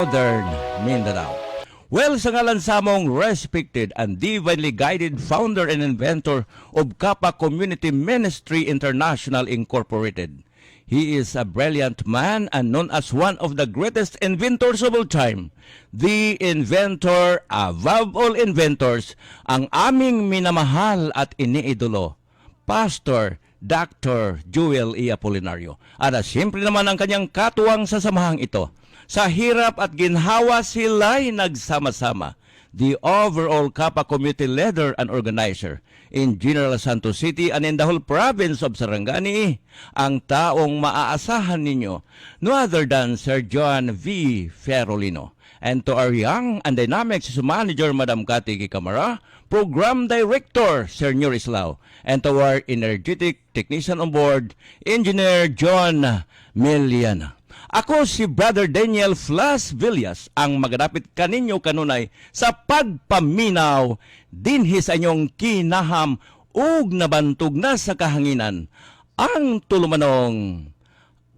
Northern Mindanao. Well, sa ngalan sa mong respected and divinely guided founder and inventor of Kappa Community Ministry International Incorporated. He is a brilliant man and known as one of the greatest inventors of all time. The inventor above all inventors, ang aming minamahal at iniidolo, Pastor Dr. Joel E. Apolinario. At siyempre naman ang kanyang katuwang sa samahang ito. Sa hirap at ginhawa sila'y nagsama-sama. The overall Kappa community leader and organizer in General Santos City and in the whole province of Sarangani, ang taong maaasahan ninyo, no other than Sir John V. Ferrolino. And to our young and dynamic manager, Madam Cathy Camara, Program Director, Sir Nuris Lau, and to our energetic technician on board, Engineer John Miliana. Ako si Brother Daniel Flas Villas, ang magadapit kaninyo kanunay sa pagpaminaw dinhi sa inyong kinaham ug nabantog na sa kahanginan ang tulumanong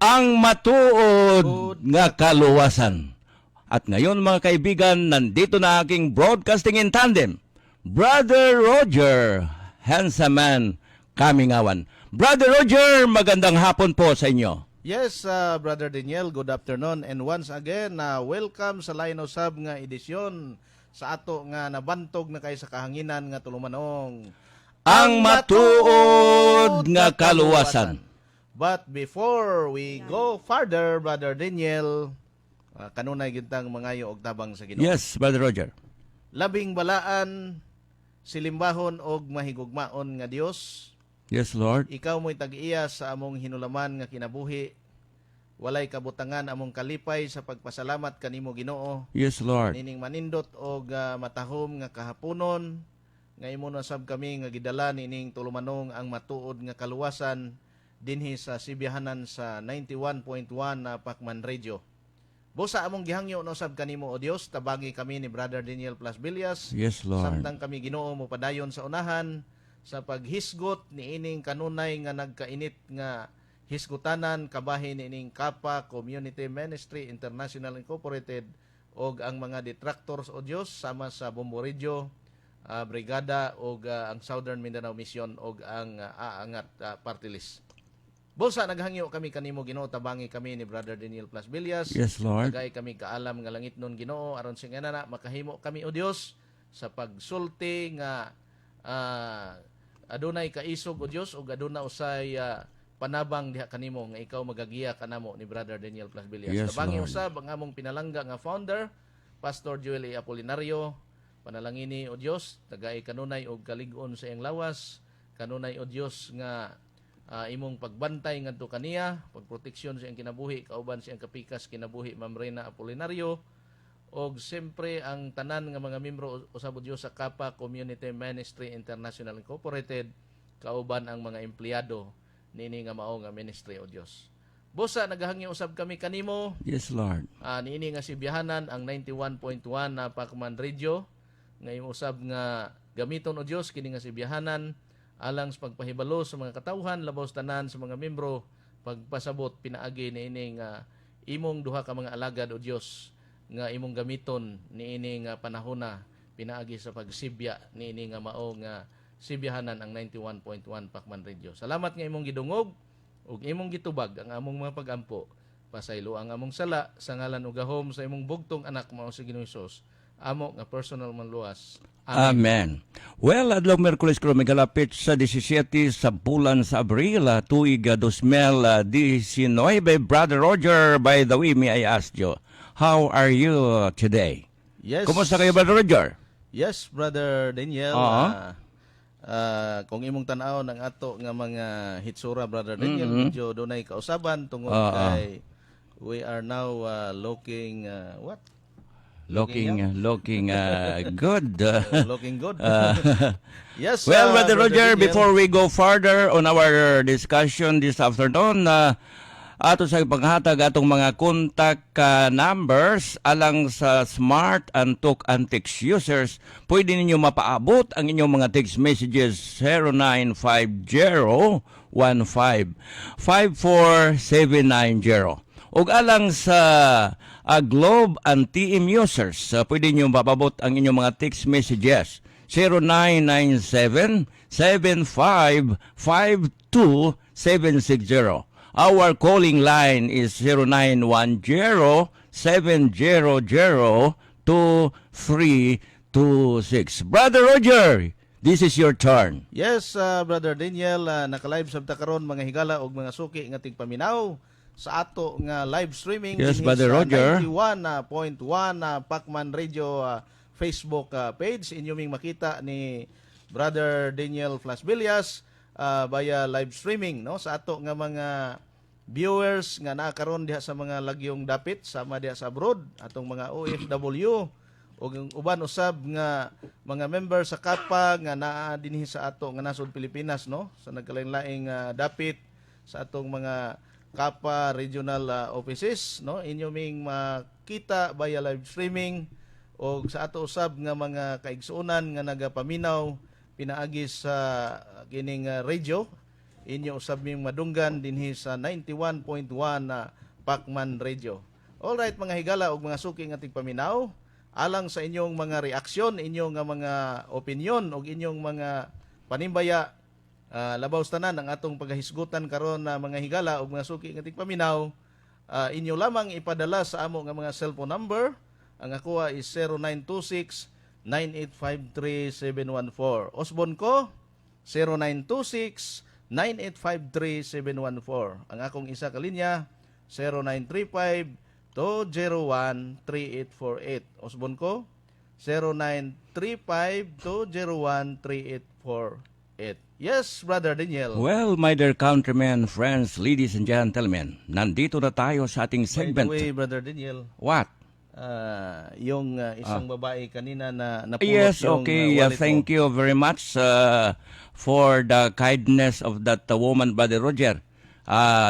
ang matuod nga kaluwasan. At ngayon mga kaibigan, nandito na aking broadcasting in tandem, Brother Roger Hansaman Kamingawan. Brother Roger, magandang hapon po sa inyo. Yes, Brother Daniel, good afternoon. And once again, welcome sa Line Usab nga edisyon sa ato nga nabantog na kay sa kahanginan nga tulumanong ang matuod nga kaluwasan. But before we go further, Brother Daniel, kanunay gintang mangayo og tabang sa Ginoo. Yes, Brother Roger. Labing balaan, silimbahon og mahigugmaon nga Dios. Yes, Lord. Ikaw mo'y tag-iya sa among hinulaman nga kinabuhi. Walay kabutangan among kalipay sa pagpasalamat kanimo Ginoo. Yes, Lord. Nining manindot og matahom nga kahaponon nga imo na sab kami nga gidala nining tulumanong ang matuod nga kaluwasan dinhi sa sibihanan sa 91.1 na Pacman Radio. Busa among gihangyo no sab kanimo o Dios, tabagi kami ni Brother Daniel Flas Villas. Yes, Lord. Samtang kami Ginoo mo padayon sa unahan sa paghisgot ni ining kanunay nga nagkainit nga hisgutanan kabahin ni ining Kappa Community Ministry International Incorporated og ang mga detractors o Dios sama sa Bomborejo Brigada og ang Southern Mindanao Mission og ang Aangat Party List. Busa naghangyo kami kanimo Ginoo, tabangi kami ni Brother Daniel Flas Villas. Yes, Lord. Tagay kami kaalam nga langit nun Ginoo aron sa ngana makahimo kami o Dios sa pagsulti nga adunay kaisog o Dios ug aduna usay panabang diha kanimo nga ikaw magagiya kanamo ni Brother Daniel Flas Villas. Yes, Tabangi Lord. usab ang among pinalangga nga founder, Pastor Joel E. Apolinario. Panalangini o Dios, tagay kanunay og kalig-on sa iyang lawas, kanunay o Dios nga imong pagbantay ngadto kaniya, pagproteksyon sa iyang kinabuhi, kauban sa iyang kapikas kinabuhi, Ma'am Reyna Apolinario. Og siyempre ang tanan nga mga membro usab Dios sa Kappa Community Ministry International Incorporated, kauban ang mga empleyado niini nga mao nga ministry o Dios. Busa nagahangyo usab kami kanimo. Yes, Lord. Niini nga sibihanan ang 91.1 na Pacman Radio nga usab nga gamiton o Dios kini nga sibihanan alang sa pagpahibalo sa mga katawhan labaw tanan sa mga membro pagpasabot pinaagi niini nga imong duha ka mga alagad o Dios nga imong gamiton niini nga panahona pinaagi sa pagsibya niini nga mao nga sibihanan ang 91.1 Pacman Radio. Salamat nga imong gidungog ug imong gitubag ang among mga pagampo. Pasaylo ang among sala sa ngalan ug gahom sa imong bugtong anak mao si Ginoong Hesus. Amo nga personal manluwas. Amen. Well, adlaw Miyerkules karon migalapit sa 17 sa bulan sa Abril, tuig 2019. Brother Roger, by the way, may I ask you, how are you today? Yes. Kumusta kayo, Brother Roger? Yes, Brother Daniel. Kung imong tan-aw ng ato nga mga hitsura, Brother Daniel, medyo dunay kausaban tungod kay we are now looking what? Looking good. Looking good. Yes. Well, Brother Roger, Daniel, before we go further on our discussion this afternoon, ato sa paghatag atong mga contact numbers alang sa smart and talk and text users, pwede ninyo mapaabot ang inyong mga text messages 0950 15 54790 ug alang sa Globe and TM users, pwede nyo mapabot ang inyong mga text messages 0997-7552-760. Our calling line is 0910-700-2326. Brother Roger, this is your turn. Yes, Brother Daniel, naka-live sabta karon mga higala og mga suki nga tigpaminaw sa ato nga live streaming Yes, dinhi Brother sa Roger. 91.1 Pacman Radio Facebook page. Inyo ming makita ni Brother Daniel Flasbillas via live streaming no sa ato nga mga viewers nga naa karon diha sa mga lagyong dapit sama diha sa abroad, atong mga OFW ug uban usab nga mga member sa KAPA nga naa dinhi sa ato nga nasod Pilipinas no sa nagkalain-laing dapit sa atong mga KAPA regional offices no. Inyo ming makita via live streaming o sa ato usab nga mga kaigsuonan nga nagapaminaw pinaagi sa kining radio. Inyo usab ming madunggan dinhi sa 91.1 Pacman Radio. All right mga higala ug mga suki nga tigpaminaw, alang sa inyong mga reaksyon, inyong nga mga opinion ug inyong mga panimbaya, labaw tanan ang atong paghisgutan karon na mga higala ug mga suki nga tigpaminaw, inyo lamang ipadala sa amo nga mga cellphone number. Ang ako is 0926-9853-714. Osbon ko, 0926-9853-714. Ang akong isa ka linya, 0935-201-3848. Osbon ko, 0935-201-3848. Yes, Brother Daniel. Well, my dear countrymen, friends, ladies and gentlemen, nandito na tayo sa ating By segment. the way, Brother Daniel, What? yung isang babae kanina na napulot Yes, yung okay. wallet Thank you very much for the kindness of that woman, Brother Roger.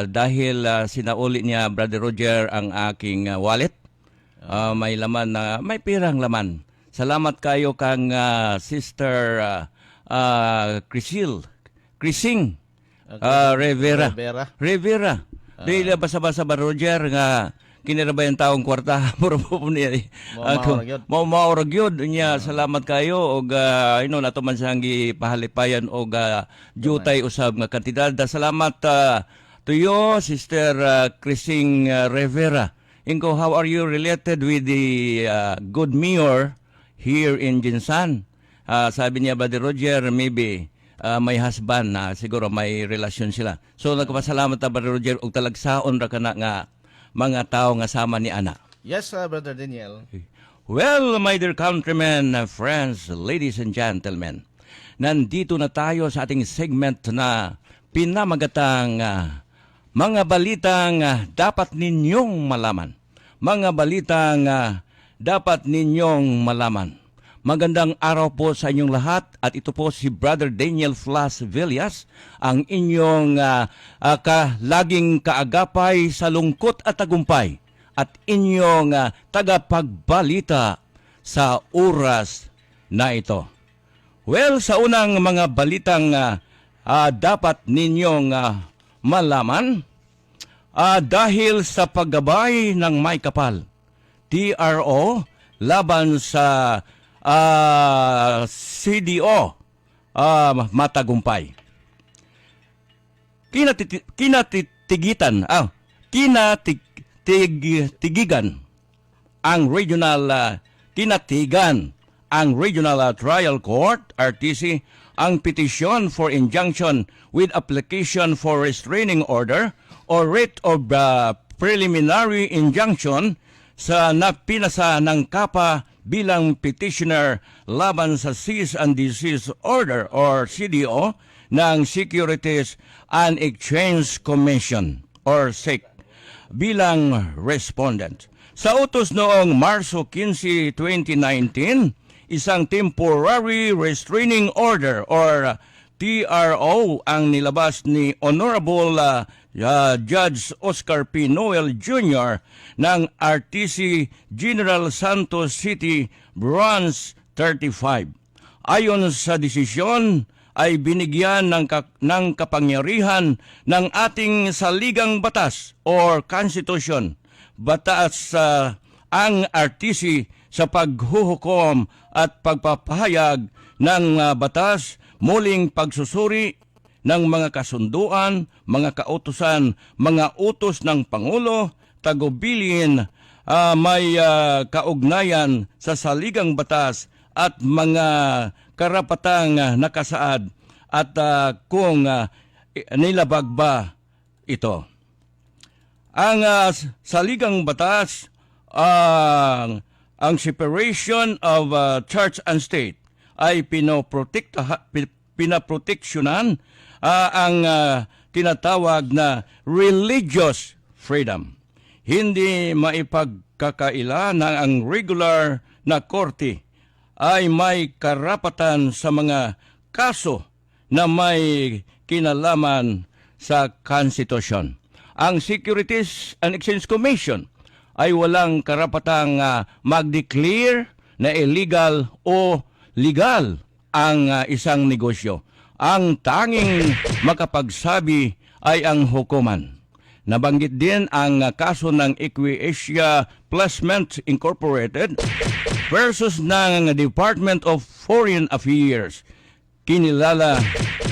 Dahil sinauli niya, Brother Roger, ang aking wallet. May laman na, may pirang laman. Salamat kayo kang Sister Crising Rivera. Rivera. Dahil basa-basa ba, Roger, nga kinirabay ang taong kwarta puro po niya maurag yun niya. Salamat kayo og nato man siyang gipahalipayan og jutay usab nga kantidad. Salamat to you, Sister Crising Rivera. Inko, how are you related with the good mayor here in Jinsan? Sabi niya, Brother Roger, maybe may husband na siguro may relasyon sila. So nagpasalamat ta, Brother Roger, og talagsaon ra kana nga mga tao nga sama ni ana. Yes, Brother Daniel. Well, my dear countrymen, friends, ladies and gentlemen, nandito na tayo sa ating segment na pinamagatang mga balitang dapat ninyong malaman. Mga balitang dapat ninyong malaman. Magandang araw po sa inyong lahat at ito po si Brother Daniel Flasbillas, ang inyong laging kaagapay sa lungkot at tagumpay at inyong tagapagbalita sa oras na ito. Well, sa unang mga balitang dapat ninyong malaman, dahil sa paggabay ng may kapal, TRO laban sa CDO matagumpay. Kinatigigan ang Regional Trial Court RTC ang petisyon for injunction with application for restraining order or writ of preliminary injunction sa napinasa ng KAPA bilang petitioner laban sa Cease and Desist Order or CDO ng Securities and Exchange Commission or SEC bilang respondent. Sa utos noong Marso 15, 2019, isang temporary restraining order or TRO ang nilabas ni Honorable Judge Oscar P. Noel Jr. ng RTC General Santos City Branch 35. Ayon sa desisyon, ay binigyan ng kapangyarihan ng ating saligang batas or constitution. Batas ang RTC sa paghuhukom at pagpapahayag ng batas, muling pagsusuri ng mga kasunduan, mga kautusan, mga utos ng Pangulo, tagubilin may kaugnayan sa saligang batas at mga karapatang nakasaad at kung nilabag ba ito. Ang saligang batas, ang separation of church and state ay pinaproteksyonan ang tinatawag na religious freedom. Hindi maipagkakaila na ang regular na korte ay may karapatan sa mga kaso na may kinalaman sa konstitusyon. Ang Securities and Exchange Commission ay walang karapatang mag-declare na illegal o legal ang isang negosyo. Ang tanging makapagsabi ay ang hukuman. Nabanggit din ang kaso ng Equiasia Placement Incorporated versus ng Department of Foreign Affairs. Kinilala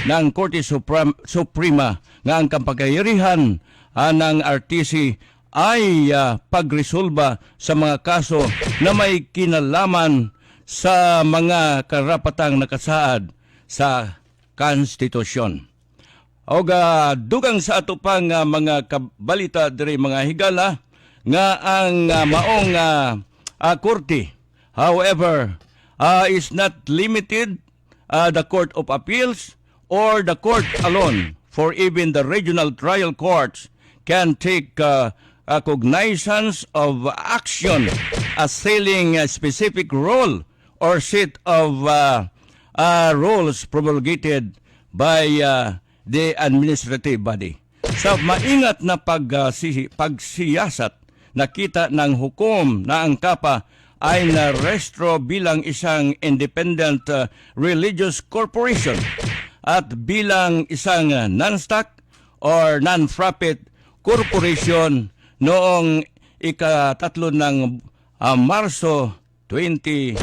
ng Korte Suprema nga ang kapangyarihan ng RTC ay pagresolba sa mga kaso na may kinalaman sa mga karapatang nakasaad sa konstitusyon. O dugang sa ato pang mga kabalita diri mga higala nga ang maong korte, however, is not limited the Court of Appeals or the court alone, for even the regional trial courts can take cognizance of action assailing a specific role or set of rules promulgated by the administrative body. Sa maingat na pagsiyasat, nakita ng hukom na ang KAPA ay narestro bilang isang independent religious corporation at bilang isang non-stock or non-profit corporation noong ika-3 ng Marso 2017.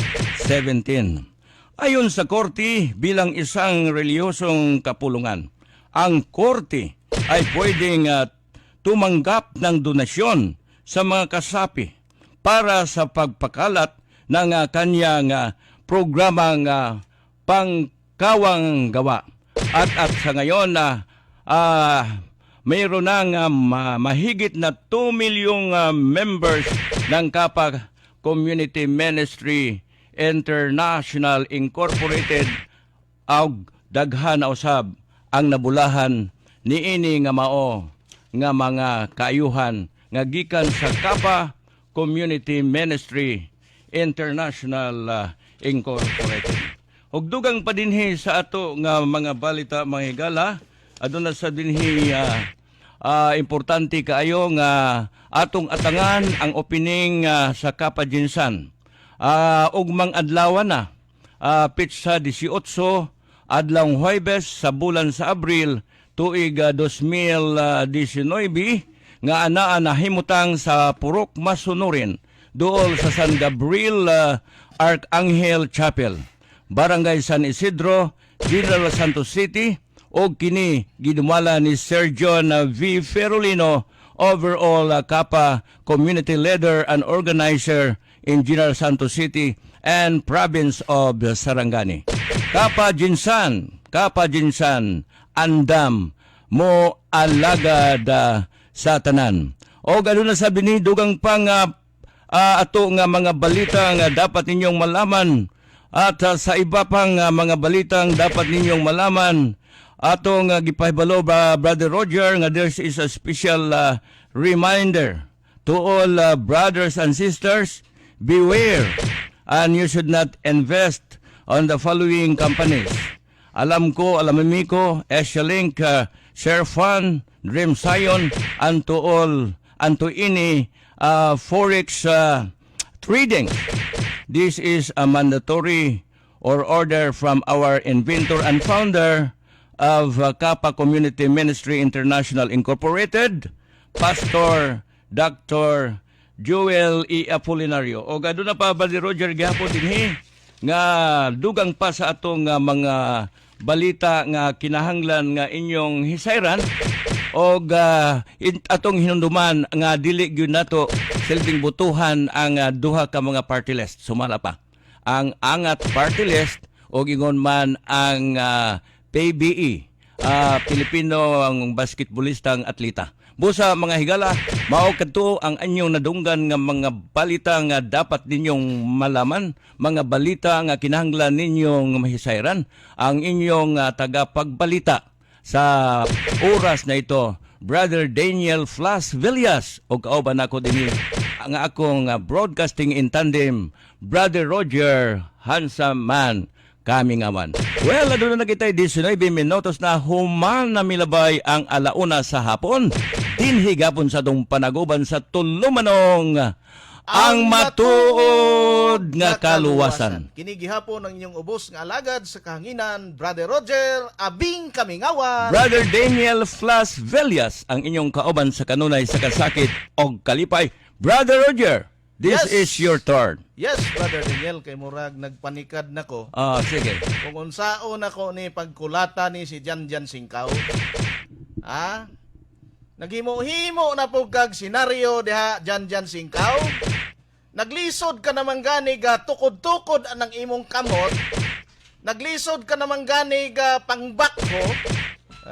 Ayon sa korte, bilang isang reliyosong kapulungan, ang korte ay pwedeng tumanggap ng donasyon sa mga kasapi para sa pagpakalat ng kanyang programang pangkawang gawa. At sa ngayon, mayroon ng mahigit na 2 milyong members ng KAPA Community Ministry International Incorporated, og daghan na usab ang nabulahan niini nga mao nga mga kaayuhan nga gikan sa KAPA Community Ministry International Incorporated. Og dugang pa dinhi sa ato nga mga balita mga higala, aduna sa dinhi importante kaayo nga atong atangan ang opening sa KAPA Jinsan. Ugmang adlaw na, pitsa 18, adlawng Huwebes sa bulan sa Abril, tuig 2019, nga anaa nahimutang sa Purok Masunurin, duol sa San Gabriel Archangel Chapel, Barangay San Isidro, General Santos City, o kini gidumala ni Sir John V. Ferolino, overall KAPA community leader and organizer in General Santos City and province of Sarangani. KAPA Jinsan, andam mo alagad sa tanan. O gano'n na sabi ni dugang pang ato nga mga balita nga dapat ninyong malaman, at sa iba pang mga balitang dapat ninyong malaman, ato nga gipahibalo ba Brother Roger nga there is a special reminder to all brothers and sisters. Beware, and you should not invest on the following companies. Alam ko, Eshalink, Sherfan, Dream Zion, and to all, and to any forex trading. This is a mandatory or order from our inventor and founder of Kappa Community Ministry International Incorporated, Pastor Dr. Joel E. Apolinario. O gado na pa Brother Roger gihapon dinhi nga dugang pa sa atong mga balita nga kinahanglan nga inyong hisayran o atong hinunduman nga dili gyud nato silbing butuhan ang duha ka mga party list. Sumala pa ang Angat Party List o ingon man ang PBE, Pilipino ang basketballistang atleta. Busa mga higala, mao kadto ang anyong nadunggan nga mga balita nga dapat ninyong malaman, mga balita nga kinahanglan ninyong mahisayran, ang inyong tagapagbalita sa oras na ito, Brother Daniel Flas Villas, o kauban ako din ang akong broadcasting in tandem, Brother Roger Handsome Man. Kami nga man. Well, aduna na kita 19 minutos na human na milabay ang alauna sa hapon. Dinhi gapon sa tong panaguban sa tulumanong ang matuod nga kaluwasan. Kini gihapon ang inyong ubos nga alagad sa kahanginan, Brother Roger Abing Kamingawan. Brother Daniel Flas Villas ang inyong kauban sa kanunay sa kasakit og kalipay. Brother Roger, this is your turn. Yes, Brother Daniel, kay murag nagpanikad nako. Sige. Kung unsaon ako ni pagkulata ni si Janjan Singkaw. Naghimo-himo na po kag senaryo diha Janjan Singkaw. Naglisod ka naman gani ga tukod-tukod anang imong kamot. Naglisod ka naman gani ga pangbakho.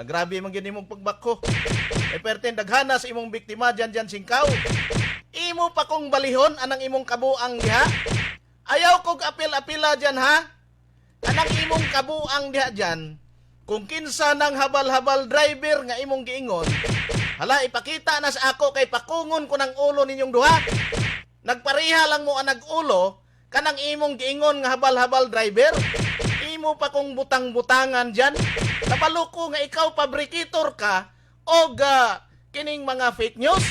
Grabe man gyud imong pagbakho. Perten daghana sa imong biktima Janjan Singkaw. Imo pa kong balihon anang imong kabuang diha. Ayaw kog apil-apila dyan ha. Anang imong kabuang diha dyan. Kung kinsa nang habal-habal driver nga imong giingon, hala ipakita na sa ako kay pakungon ko ng ulo ninyong duha. Nagpareha lang mo ang nag-ulo kanang imong giingon nga habal-habal driver. Imo pa kong butang-butangan dyan. Napalo ko nga ikaw fabricator ka o kining mga fake news.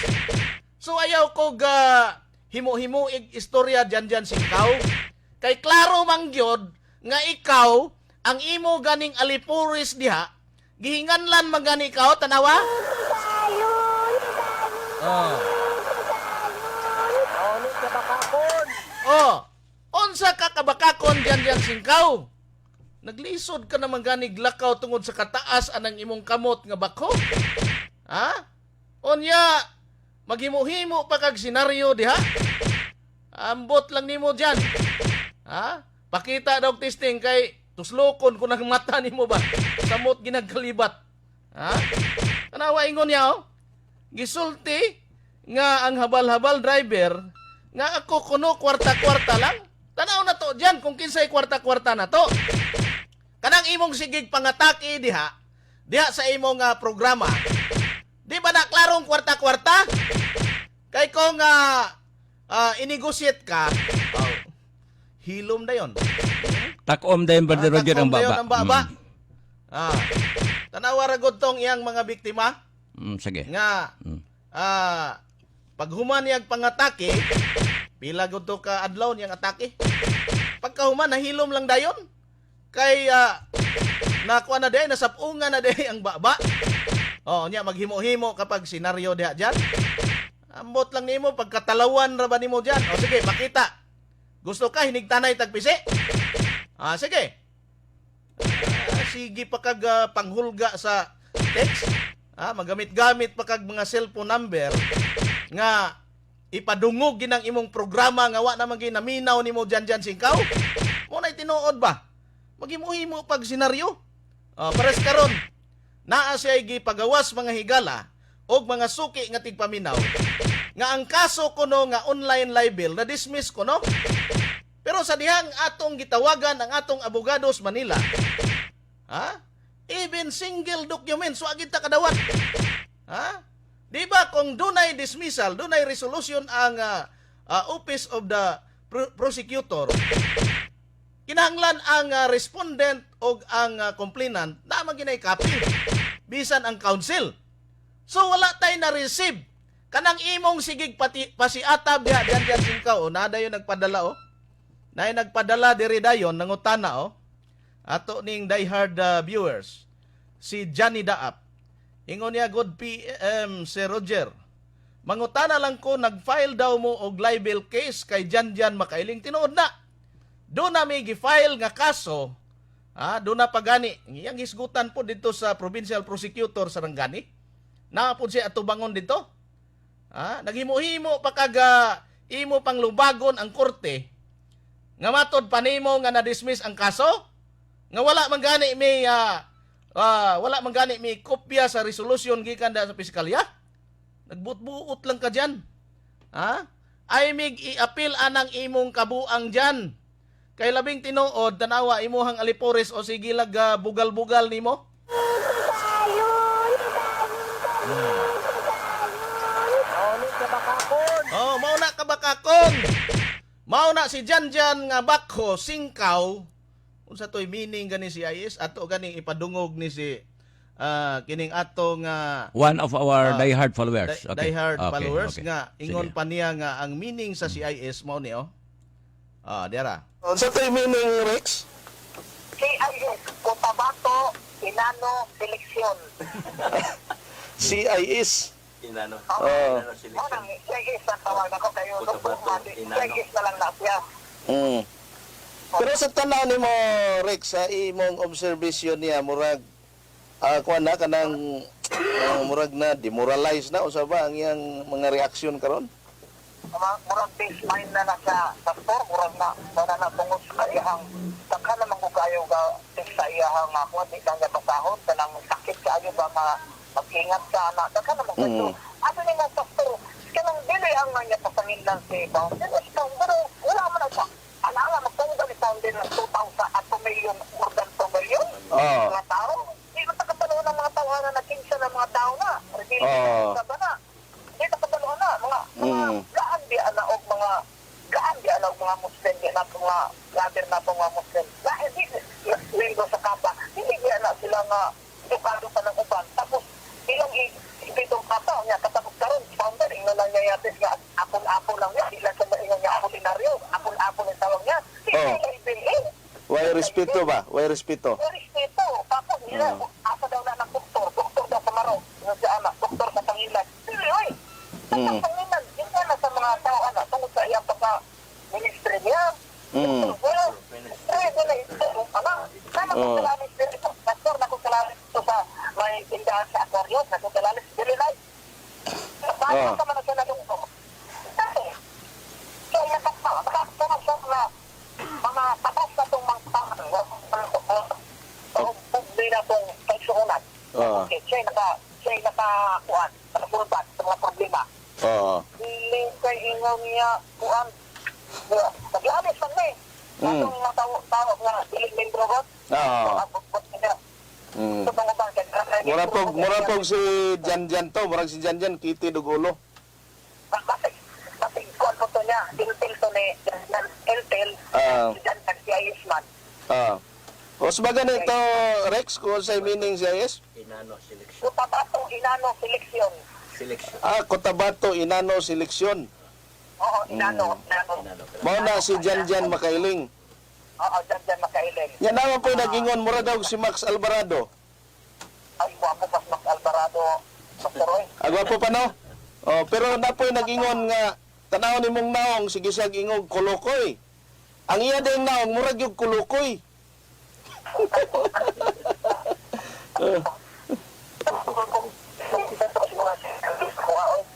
So ayaw ko himo-himoig istorya Janjan Singkaw. Kay klaro mangyod nga ikaw ang imo ganing alipuris diha, gihinganlan magani ikaw tanawa? Unsa ka kabakakon Janjan Singkaw? Naglisod ka naman gani glakaw tungod sa kataas anang imong kamot nga bako? Onya maghimo-himo pa kag senaryo diha. Ambot lang nimo diyan. Pakita daw testing kay tuslokon ko nang mata nimo ba. Samot ginagkalibat. Tanawa ingon niya gisulti nga ang habal-habal driver nga ako kuno kwarta-kwarta lang. Tanaw na to diyan kung kinsay kwarta-kwarta na to. Kanang imong sigig pangatake diha sa imong programa. Di ba na klarong kwarta-kwarta? Kay kung inegosiyate ka, hilom na yon. Takom dayon Brother Roger ang baba. Ang baba. Tanawa ra gud tong iyang mga biktima. Sige. Nga pag human niyag pangatake, pila gud to ka adlaw niyang atake. Pagka human nahilom lang dayon. Kay nakuha na day, nasapungan na day ang baba. Niya maghimo-himo kapag senaryo diha dyan. Ambot lang nimo pagkatalawan ra ba nimo dyan? Sige, makita. Gusto ka hinigtanay tagpisi? Sige. Sige pa kag panghulga sa text. Magamit-gamit pa kag mga cellphone number nga ipadungog ginang imong programa nga wa naman ginaminaw nimo Janjan Singkaw. Mo nay tinuod ba? Maghimo-himo pag senaryo. Pares karon. Naa siya gipagawas mga higala o mga suki nga tigpaminaw nga ang kaso kuno nga online libel na dismiss kuno. Pero sa dihang atong gitawagan ang atong abogados Manila, even single document so agid ta kadawat. Di ba kung dunay dismissal, dunay resolution ang Office of the Prosecutor, kinahanglan ang respondent o ang complainant na maginay copy bisan ang counsel. So wala tay na receive kanang imong sigig pasiatab diha Janjan Singkaw nada yung nagpadala na nagpadala diri dayon nangutana ato ning diehard viewers si Johnny Daap. Ingon niya, good PM si Roger. Mangutana lang ko, nag-file daw mo og libel case kay Janjan Makailing. Tinuod na. Doon na may gi-file nga kaso. Doon na pagani. Iyang hisgutan po dito sa provincial prosecutor sa Rangani. Naapod siya atubangon dito. Naghimo-himo pa kaga imo pang lubagon ang korte. Nga matod panimo nga na-dismiss ang kaso. Nga wala man gani may kopya sa resolution gikan da sa piskalya. Nagbuot-buot lang ka dyan. Ay mig i-appeal anang imong kabuang dyan. Kay labing tinuod, tanawa imuhang alipores o sigilag bugal-bugal nimo. Mauna ka bakakon. Mauna si Janjan nga bakho, singkaw. Unsa to'y meaning gani si IS? Ato ganing ipadungog ni si kining ato nga One of our diehard followers. diehard followers okay. nga ingon Sige. pa niya nga ang meaning sa CIS mao ni diara. Sa tayo meaning, Rex? CIS, Cotabato, Inano, Seleksyon. CIS. Inano. Oo. Inano selection. Unang CIS ang tawag ako kayo. Cotabato, Inano. CIS na lang na siya. Pero sa tanaw ni mo, Rex, sa imong observation niya, murag, kuha na, kanang murag na, demoralize na, o sa ba, ang iyang mga reaksyon karon? Murang baseline na na sa store, murang na tungod sa iyahang, taka naman ko kayo sa iyahang ako, di ka nga basahon, kanang sakit kayo ba mag-ingat ka na, taka naman kayo. Ano niya nga sa store, kanang dili ang nga pasangin lang si Bouncer, pero wala mo na siya. Alala, magtunggal ni Bouncer ng 2,000 at 2 million, more than 2 million. Mga tao, hindi mo takatalo ng mga tao na nagkinsa ng mga tao na. Hindi sa na. Hindi takatalo na. Mga gaan di ana og mga Muslim di na mga lader na mga Muslim. Dahil di linggo sa kapa, hindi di ana sila nga dukado pa ng uban. Tapos ilang itong kapa niya katapos karon founder ingnon lang niya yatis nga apon-apon lang niya. Sila sa ingon niya ordinaryo, apon-apon ang tawag niya. Way respeto ba? Way respeto. Respeto. Tapos nila, asa daw na ng doktor daw sa Maro. Yung si Ana, doktor sa Pangilan. Hindi, oy. Sa Pangilan, yun na sa mga tao, tungkol sa iyang pagka-ministry niya. Well, sama kong kalalis dito. Pastor na kong kalalis dito sa may tindahan sa Aquarius. Na kong kalalis dito na. Bakit naman na siya nalungko? Kasi, kaya nakakasama siya na mga patas na itong mga pagbi na itong pagsuunan. Okay, siya'y nakakuan, nakasulbat sa mga problema. Hindi kay ingaw niya kuan. Naglalis lang na atong mga tawag nga, ilig membro ko. Mura pog si Janjan to, murag si Janjan, kiti dugulo. Kasi kuan ko to niya, intel to ni Intel, Jantan si Ayesman. O sabaga nito, Rex, kung sa meaning CIS? Inano selection. Cotabato, Inano, Seleksyon. Selection. Cotabato, Inano, Seleksyon. Oo, Inano. Mao na si Janjan Makailing. Oo, Janjan Makailing. Yan naman po nagingon, mura daw si Max Alvarado. Ay, guwapo pas Max Alvarado, Dr. Roy. Agwapo pa no? Pero na po nagingon nga, tanaw ni mong naong, sige siya ingog kulukoy. Ang iya din naong, murag yung kulukoy.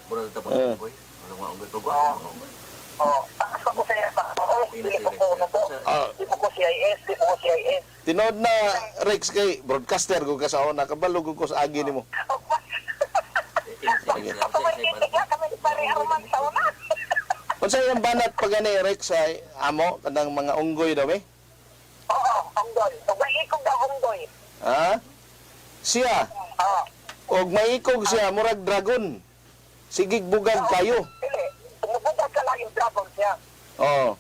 Mura na tapos boy. Walang maunggoy pa ba? Takas ako sa iya pa. Hindi ko CIS. Tinood na, Rex, kay broadcaster ko kasaon na, kabalog ko sa agi ni mo. Kung sa'yo yung banat pag gani, Rex, ay amo, kanang mga unggoy daw eh? Oo, unggoy. May ikog daw unggoy. Ha? Siya, Oo. og maikog siya, murag dragon. Sigig bugag kayo. Dili. Tumubugad ka lang yung dragon siya. Oo.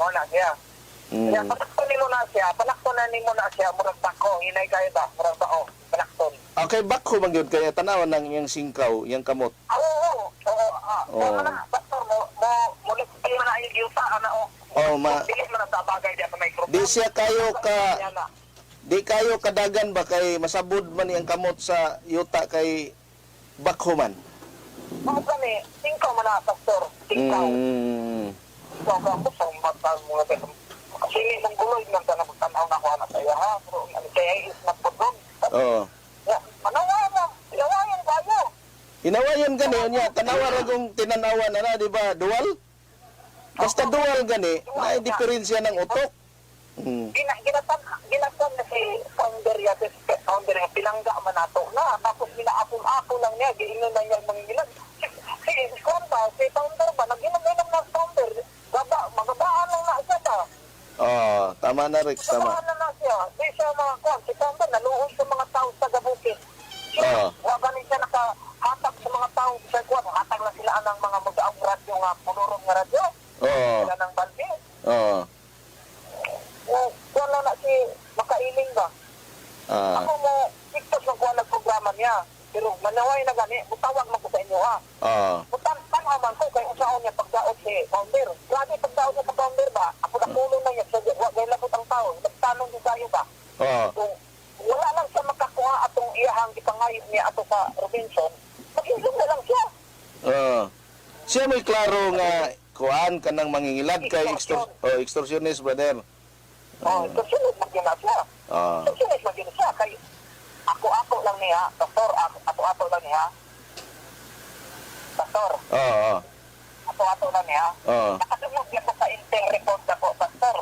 Wala siya. Kaya panakton mo na siya, murag bako, hinay kayo ba, murag bao, panakton. Okay, bakho bang yun kaya tanawan ng iyang singkaw, iyang kamot. Oo. Kaya na, pastor mo ulit kayo na yung yuta, Oh, Dili man ang tabagay diya sa may grupo. di siya kayo di kayo kadagan ba kay masabod man yang kamot sa yuta kay bakhuman. Mao kani, tingkaw man na pastor. Tingkaw. Ikaw ka po sa matang mga ganun. Kasi ng guloy ng tanang tanaw na ko anak saya ha. Pero kaya is nagpudong. Oh. Ya, manawayan na. Ilawayan kayo. Hinawayan gani unya tanawa ra kung tinanawa na di ba dual? Basta dual gani, na diferensya ng utok. Ginatan na si founder ya, si founder nga pinangga man nato na. Tapos minaapon-apon lang niya. Giinom na niya mangilan. Si Konta, si founder ba, naginom-inom na founder. Magabaan lang na siya ta. Oh, tama na Rex, tama. Magabaan na siya. Di siya mga si founder, naluhos sa mga tao sa Gabukit. Siya, waganin siya nakahatag sa mga tao sa kwan. Hatag lang sila ng mga mag-aang radyo nga, punurong nga radyo. Oh. Sila ng balbi. Oh. Wala na si makailing ba? Ako mo, TikTok ng kuha ng programa niya. Pero manaway na gani, butawag man ko sa inyo ha. Tanaman ko kay usaon niya pagdaot si founder. Grabe pagdaot niya sa founder ba? Ako nakulong na niya sa wala labot ang taon. Nagtanong din kayo ba? Kung wala lang siya makakuha atong iyahang ipangayos niya ato sa Robinson, mag-isip na lang siya. Siya may klaro nga kuan kanang mangingilad kay extortionist brother. Extortionist magina siya. Extortionist magina siya. Kay ako lang niya, pastor, ako lang niya. Pastor. Ako lang niya. Nakatulog niya ko sa Intel report ako, pastor.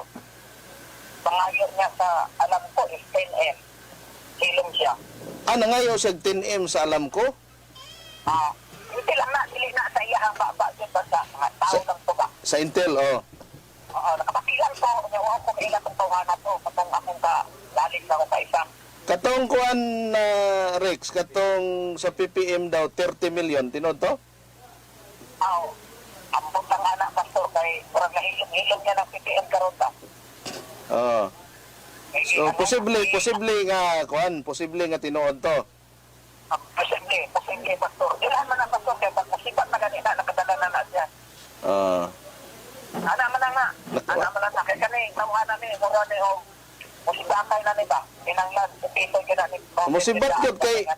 Pangayon niya sa, alam ko, is 10M. Silong siya. Nangayo siya 10M sa alam ko? Hindi lang na, dili na sa iyahang baba dyan ba sa mga tao lang to ba? Sa Intel, Nakapasilan ko, nawa ko kailan itong tawanan to, katong akong lalim na ko ka isa. Katong kuan na Rex, katong sa PPM daw 30 million tinod to? Ang puntang anak pastor kay murag na hilong niya ng PPM karon ta. So posible nga kuan, posible nga tinuod to. Posible pastor. Ilan man ang pastor kay pag musibat na ganina nakadala na siya. Ana man na kay kani tawhan na ni mura ni musibatay na ni ba? Kinanglan pito gina ni. Musibat gyud kay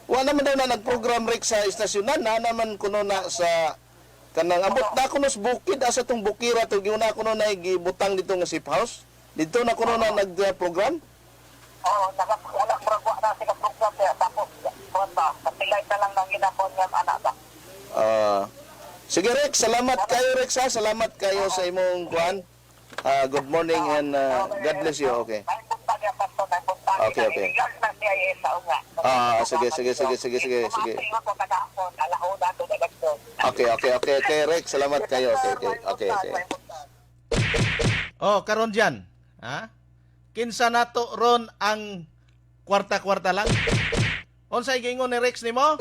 wala man daw na nagprogram Rex sa istasyonan na naman kuno na sa kanang ambot na kuno sa bukid asa tong bukira to giuna kuno na gibutang dito nga safe house. Dito na kuno na nagprogram. Wala programa na sa program kaya tapos ba kapilay na lang nang ginapon niya anak ba. Sige Rex, salamat kayo Rex ha. Salamat kayo sa imong kuan. Good morning and God bless you. Okay. Okay. Sige. Okay, Rex, salamat kayo. Okay. Karon diyan, ha? Kinsa nato ron ang kwarta-kwarta lang? Unsay gingon ni Rex nimo?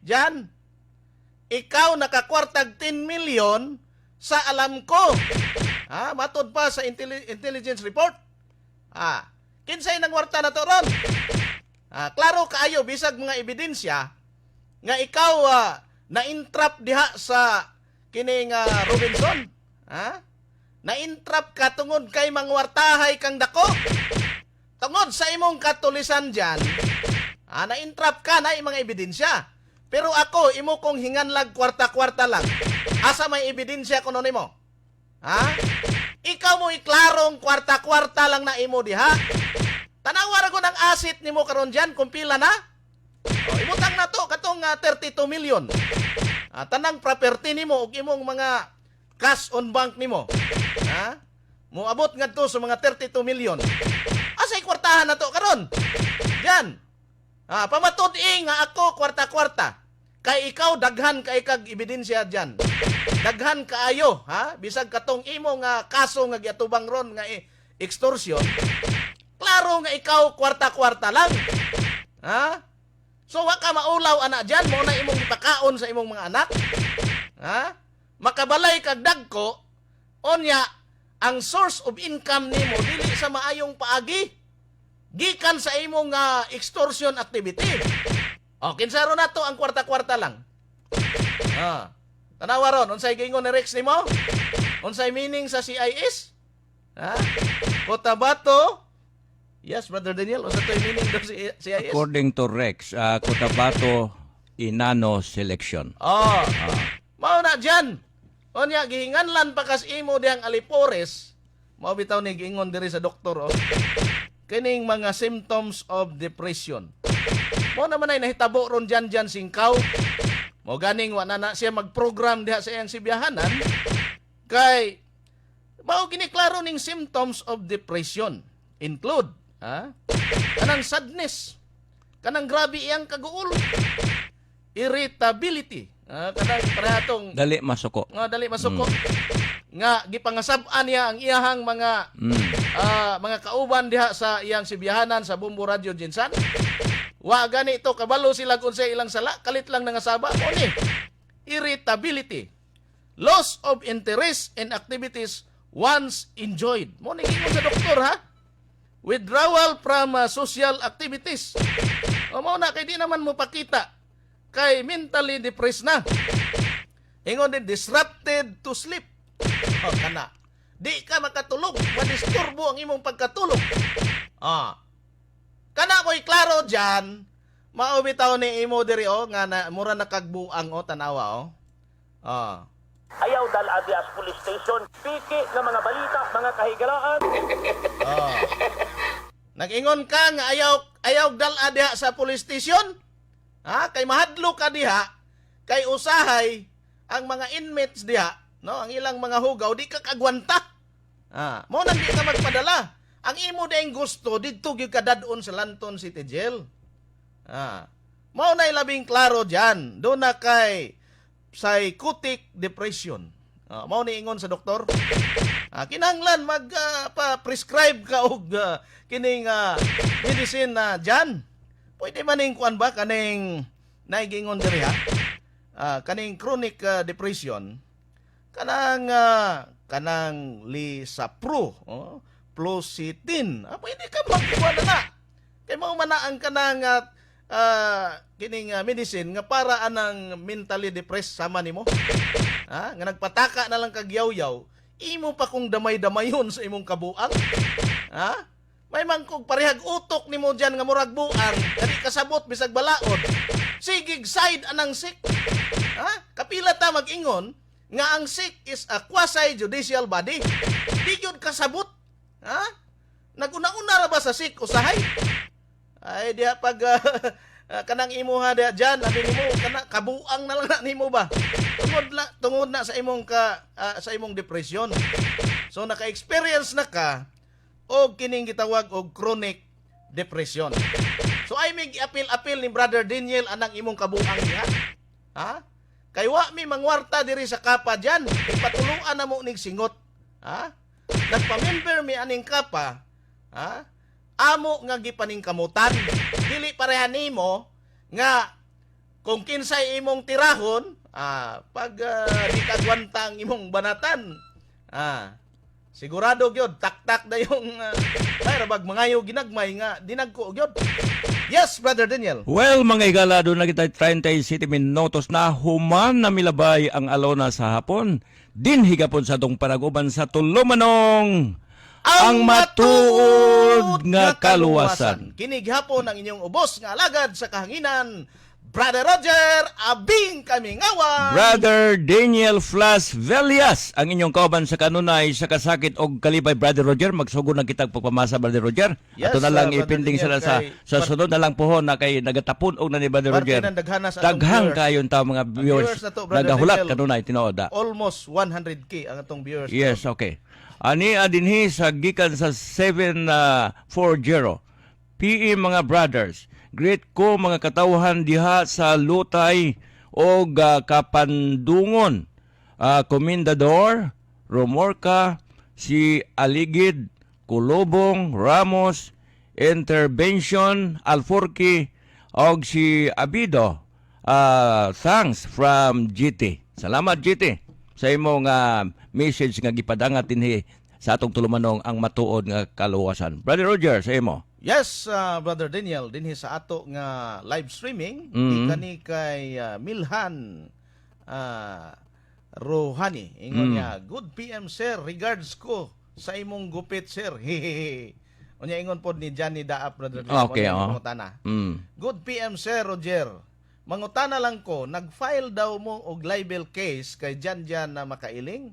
Diyan. Ikaw nakakwartag 10 million sa alam ko. Matod pa sa intelligence report. Kinsay nang kwarta na to ron? Klaro kaayo bisag mga ebidensya nga ikaw na-entrap diha sa kining Robinson. Na-entrap ka tungod kay mangwartahay kang dako. Tungod sa imong katulisan diyan, na-entrap ka na mga ebidensya. Pero ako, imo kong hinganlag kwarta-kwarta lang. Asa may ebidensya kuno nimo? Ikaw mo iklarong kwarta-kwarta lang na imo diha. Tanawara ko ng asset nimo karon diyan kung pila na. Imutang na to katong 32 million. Tanang property nimo ug imong mga cash on bank nimo. Moabot ngadto sa mga 32 million. Asay kwartahan na to karon? Diyan. Pamatud-ing nga ako kwarta-kwarta. Kay ikaw daghan kay kag ebidensya diyan. Daghan kaayo, bisag katong imo nga kaso nga giatubang ron nga extortion. Klaro nga ikaw kwarta-kwarta lang. So wa ka maulaw ana diyan mo na imong ipakaon sa imong mga anak. Makabalay kag dagko onya ang source of income nimo dili sa maayong paagi. Gikan sa imong extortion activity. Kinsa ron nato ang kwarta-kwarta lang. Tanawa ron, unsay gingon ni Rex nimo? Unsay meaning sa CIS? Ha? Cotabato? Yes, Brother Daniel. Unsa to'y meaning do CIS? According to Rex, Cotabato Inano Selection. Oh. Mao na dyan. Onya, gihinganlan pa kas imo diyang alipores. Mao bitaw ni giingon diri sa doktor, oh. Kining mga symptoms of depression. Mo naman ay nahitabo ron dyan singkaw. Mo ganing wa na siya mag-program diha sa iyang sibiyahanan kay mao giniklaro ning symptoms of depression include kanang sadness, kanang grabe iyang kaguol, irritability, kanang parehong Dali masuko. dali masuko nga gipangasab-an niya ang iyahang mga kauban diha sa iyang sibiyahanan sa Bumbo Radio Jinsan. Wa gani ito kabalo sila kung sa ilang sala kalit lang nangasaba mo ni irritability, loss of interest in activities once enjoyed. Mo ni ingon sa doktor ha, withdrawal from social activities. O mo na kay di naman mo pakita kay mentally depressed na. Ingon din disrupted to sleep. O kana di ka makatulog, madisturbo ang imong pagkatulog. Kana ko'y klaro dyan, maubitaw ni imo diri nga mura nakagbuang tanawa Ayaw dala sa police station, piki ng mga balita, mga kahigalaan. Nag-ingon ka nga ayaw dala diha sa police station? Kay mahadlo ka diha, kay usahay ang mga inmates diha, no, ang ilang mga hugaw di ka kagwanta. Mo nang di ka magpadala. Ang imo daing gusto didto gyud kadadon sa Lanton City Jail. Mao na labing klaro diyan. Do na kay psychotic depression. Mao ni ingon sa doktor. Kinahanglan pa-prescribe ka og kining medicine na diyan. Pwede man ning kuan ba kaning naigingon diri kaning chronic depression kanang Lisapro, Fluoxetine. Pwede ka magkuha na. Kay mao man ang kanang kining medicine nga para anang mentally depressed sama nimo. Nga nagpataka na lang kag yaw-yaw, imo pa kung damay-damayon sa imong kabuang. May mangkog parehag utok nimo diyan nga murag buang, kadi kasabot bisag balaod. Sigig side anang sick. Kapila ta mag-ingon nga ang sick is a quasi-judicial body. Di yun kasabot. Naguna-una ra ba sa sick usahay? Ay diha pag kanang imo ha diha diyan, abi nimo kana kabuang na lang na nimo ba? Tungod na sa imong sa imong depression. So naka-experience na ka og kining gitawag og chronic depression. So ay mig apil ni Brother Daniel anang imong kabuang diha. Kay wa mi mangwarta diri sa kapa diyan. Ipatuluan na mo ning singot. Nagpa-member mi aning kapa. Amo nga gipaningkamutan. Dili pareha nimo nga kung kinsay imong tirahon, pag di kagwantang imong banatan, sigurado gyud tak-tak na yung rabag mangayo ginagmay nga dinagko gyud. Yes, Brother Daniel. Well, mga igala, doon na kita 37 minutos na human na milabay ang alona sa hapon. Din higapon sa tong panaguban sa tulumanong ang matuod nga kaluwasan. Kinig hapon ang inyong ubos nga alagad sa kahanginan, Brother Roger, abing kami ngawa. Brother Daniel Flas Velias, ang inyong kauban sa kanunay sa kasakit og kalibay. Brother Roger, magsugod na kitag pagpamasa, Brother Roger. Yes, ato na lang Brother ipinding Daniel, sila sa sunod na lang pohon na kay nagatapon og na ni Brother Roger. Daghang kayon ta mga viewers viewers na to, Brother nagahulat Daniel. kanunay tinuod. Almost 100K ang atong viewers. Yes, okay. Ani adinhi sa gikan sa 740 PE mga brothers. Great ko mga katawhan diha sa Lutay o Kapandungon. Komendador, Romorca, si Aligid, Kulubong, Ramos, Intervention, Alforque, og si Abido. Thanks from GT. Salamat GT sa imong message nga gipadangat dinhi sa atong tulumanong ang matuod nga kaluwasan. Brother Roger, sa imo. Yes, Brother Daniel, dinhi sa ato nga live streaming, kani kay Milhan Rohani. Ingon niya, good PM sir, regards ko sa imong gupit sir. Hehehe. Unya ingon pod ni Johnny Daap, brother. Okay, Unya, oh. mangutana. Mm. Good PM sir Roger. Mangutana lang ko, nag-file daw mo og libel case kay Janjan na makailing?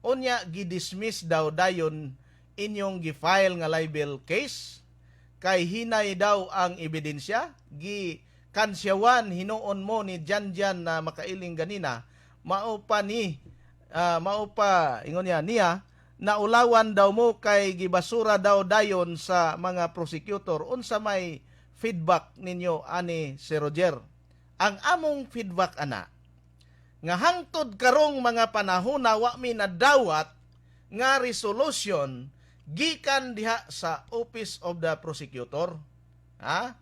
Unya gidismiss daw dayon inyong gi-file nga libel case? Kay hinay daw ang ebidensya? Kansyawan hinuon mo ni Janjan na makailing ganina, maupa ingon niya naulawan daw mo kay gibasura daw dayon sa mga prosecutor. Unsa may feedback ninyo ani si Roger? Ang among feedback ana nga hangtod karong mga panahon na wa mi nadawat nga resolution gikan diha sa Office of the Prosecutor. Ha?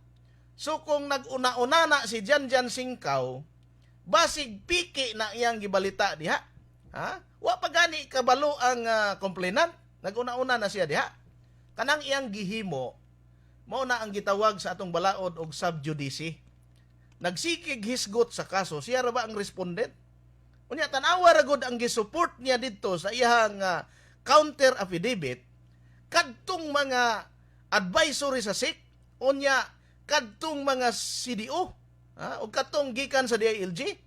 So kung nag-una-una na si Janjan Singkaw, basig piki na iyang gibalita diha. Ha? Wa pa gani kabalo ang complainant. Nag-una-una na siya diha. Kanang iyang gihimo mao na ang gitawag sa atong balaod og subjudice. Nagsikig hisgot sa kaso, siya ra ba ang respondent? Unya tanawa ra gud ang gisupport niya didto sa iyang counter affidavit kadtong mga advisory sa SIC, unya kadtong mga CDO, o katong gikan sa DILG,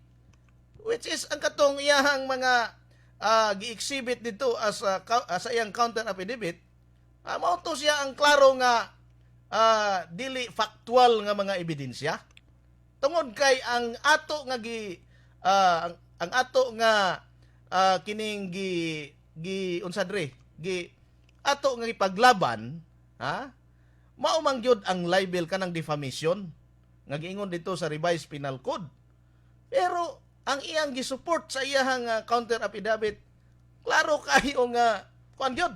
which is ang katong iyang mga gi-exhibit dito as sa iyang counter affidavit, mao to siya ang klaro nga dili factual nga mga ebidensya. Tungod kay ang ato nga ang ato nga kining ato nga ipaglaban, mao man gyud ang libel kanang defamation nga giingon dito sa revised penal code. Pero ang iyang gisupport sa iyang counter affidavit, klaro kayo nga kuan gyud.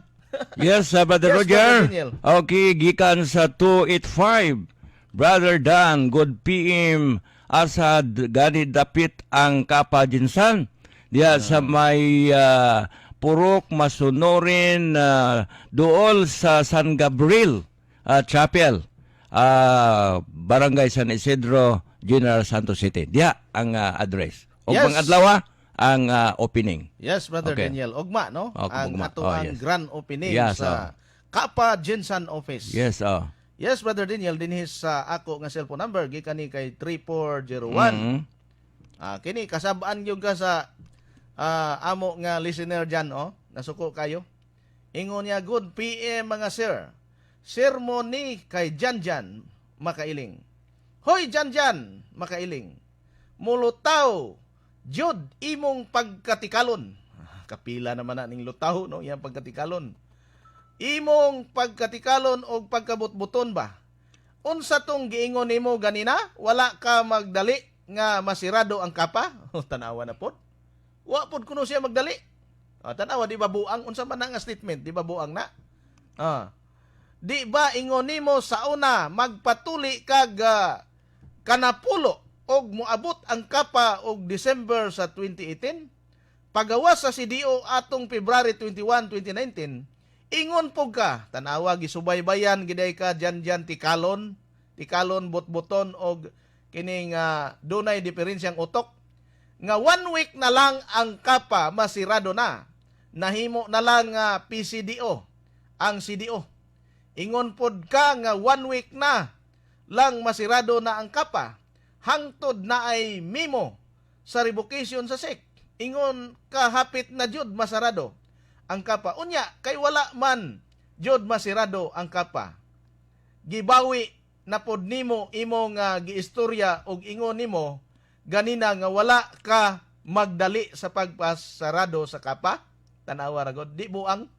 Yes, Brother Yes, Roger. Brother Daniel. Okay, gikan sa 285. Brother Dan, good PM. Asad, gani dapit ang kapajinsan. Diya sa may Purok, Masunorin, dool sa San Gabriel Chapel, Barangay San Isidro, General Santos City. Diya ang address. O Yes. pang-adlaw ang opening. Yes, Brother Okay. Daniel. Ugma, no? Okay, ang ugma. ato Oh, ang yes. grand opening Yes, sa Kapa Jinsan Office. Yes, Yes, Brother Daniel, dinhis sa ako nga cellphone number gikan ni kay 3401. Mhm. Kini kasabaan gyud ka sa amo nga listener dyan, nasuko kayo. Ingon niya, good PM mga sir. Sermoni kay Janjan makailing. Hoy Janjan makailing. Mulutaw jud imong pagkatikalon. Kapila naman na ning lutaw, no, iyang pagkatikalon. Imong pagkatikalon og pagkabutbuton ba? Unsa tong giingon nimo ganina? Wala ka magdali nga masirado ang kapa? Tanawa na pod. Wa pod kuno siya magdali. Tanawa, di ba buang? Unsa man nga statement? Di ba buang na? Di ba ingon nimo sa una magpatuli kag kanapulo og moabot ang kapa og December sa 2018? Pagawas sa CDO atong February 21, 2019, ingon po ka, tanawa, gisubaybayan, giday ka, dyan tikalon bot-boton, og kining dunay diferensyang utok, nga 1 week na lang ang kapa masirado na, nahimo na lang PCDO, ang CDO. Ingon pod ka nga 1 week na lang masirado na ang kapa, hangtod na ay memo sa revocation sa SEC. Ingon ka hapit na jud masarado ang kapa. Unya, kay wala man jud masirado ang kapa. Gibawi na pod nimo imong giistorya og ingon nimo ganina nga wala ka magdali sa pagpasarado sa kapa. Tanawa ra gud, di buang.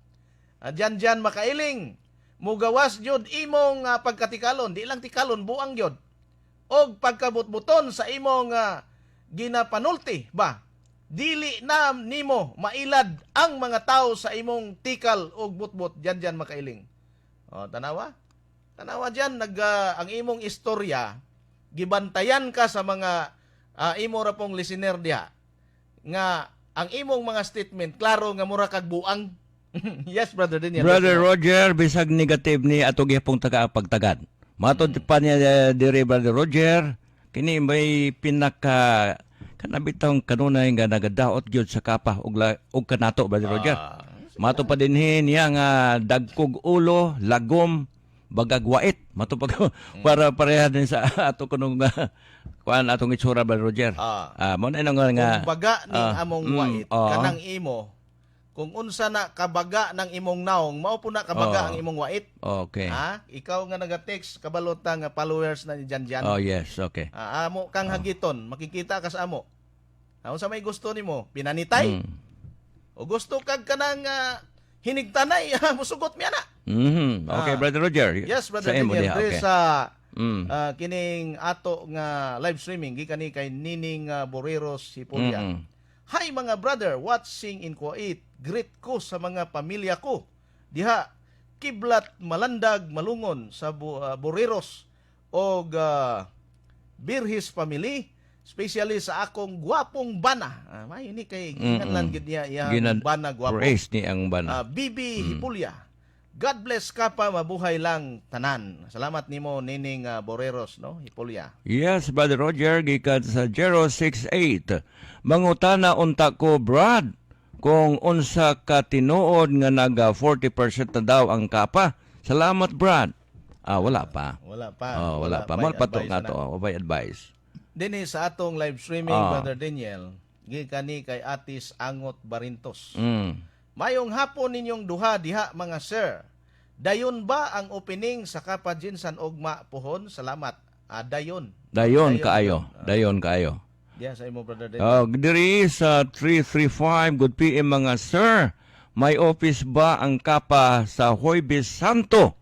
Dyan makailing. Mugawas jud imong pagkatikalon, di lang tikalon, buang jud. Og pagkabutbuton sa imong ginapanulti ba? Dili na nimo mailad ang mga tao sa imong tikal og butbot dyan makailing. Tanawa dyan ang imong istorya, gibantayan ka sa mga imo ra pong listener diha nga ang imong mga statement klaro nga mura kag buang. Yes, Brother Daniel. Brother Roger, bisag negative ni atog pong taga-pagtagad. Matod pa niya dire, Brother Roger, kini may pinaka kanabitang kanunay nga nagadaot gyud sa kapa og kanato, Brother Roger. Mato pa dinhin niya nga dagkog ulo, lagom, bagagwait. Mato pa para pareha din sa ato kunong kuan atong itsura, Brother Roger. Mo na nga Kung baga ning among wait, kanang imo, kung unsa na kabaga ng imong naong, mao po na kabaga ang imong wait. Okay. Ikaw nga nag-text, kabalota nga followers na ni Janjan. Oh, yes, okay. Amo kang hagiton, makikita ka sa amo. Unsa may gusto nimo? Pinanitay? O gusto kag kanang hinigtanay, musugot miya na. Okay, Brother Roger. Yes, Brother Sa imo Daniel. diha, okay. Sa kining ato nga live streaming, gikan ni kay Nining Boreros Hipolia. Hi mga brother, watching in Kuwait. Greet ko sa mga pamilya ko. Diha, Kiblat, Malandag, Malungon sa Boreros o Birhis family. Especially sa akong gwapong bana. May ini kay ginganlan gid niya iyang bana gwapo. Praise ni ang bana. Bibi Hipulia. God bless ka pa, mabuhay lang tanan. Salamat nimo Nining Boreros, no? Hipulia. Yes, Brother Roger, gikan sa 068. Mangutana unta ko, Brad, kung unsa ka tinuod nga naga 40% na daw ang kapa. Salamat, Brad. Wala pa. Wala pa. Wala pa. Mal pato nga to, obay advice. Dini sa atong live streaming, Brother Daniel, gikan ni kay Atis Angot Barintos. Mayong hapon ninyong duha diha mga sir. Dayon ba ang opening sa Kapa Jinsan Ogma Puhon? Salamat. Dayon. Dayon kaayo. Dayon kaayo. Diya sa imo, Brother Daniel. Diri sa 335, good PM mga sir. May office ba ang Kapa sa Huwebes Santo?